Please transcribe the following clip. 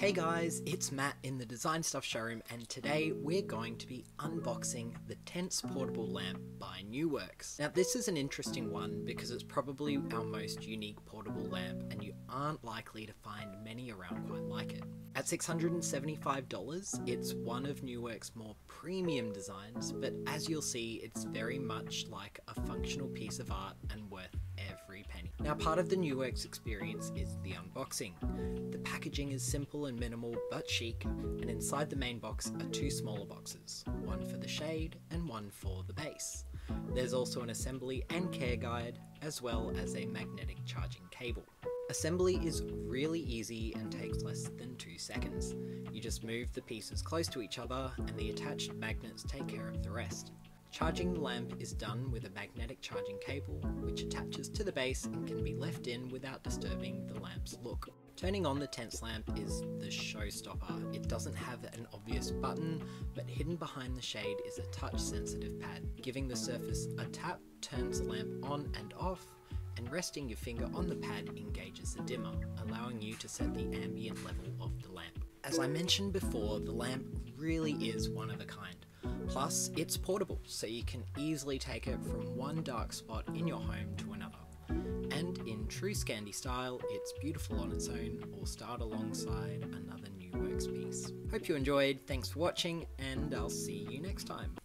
Hey guys, it's Matt in the Designstuff showroom, and today we're going to be unboxing the Tense Portable Lamp by NewWorks. Now this is an interesting one because it's probably our most unique portable lamp and you aren't likely to find many around quite like it. At $675, it's one of NewWorks' more premium designs, but as you'll see, it's very much like a functional piece of art and worth every penny. Now part of the NewWorks experience is the unboxing. The packaging is simple and minimal but chic, and inside the main box are two smaller boxes, one for the shade and one for the base. There's also an assembly and care guide, as well as a magnetic charging cable. Assembly is really easy and takes less than 2 seconds. You just move the pieces close to each other and the attached magnets take care of the rest. Charging the lamp is done with a magnetic charging cable, which attaches to the base and can be left in without disturbing the lamp's look. Turning on the Tense lamp is the showstopper. It doesn't have an obvious button, but hidden behind the shade is a touch-sensitive pad. Giving the surface a tap turns the lamp on and off, and resting your finger on the pad engages the dimmer, allowing you to set the ambient level of the lamp. As I mentioned before, the lamp really is one of a kind. Plus, it's portable, so you can easily take it from one dark spot in your home to another. And in true Scandi style, it's beautiful on its own or starred alongside another NewWorks piece. Hope you enjoyed, thanks for watching, and I'll see you next time.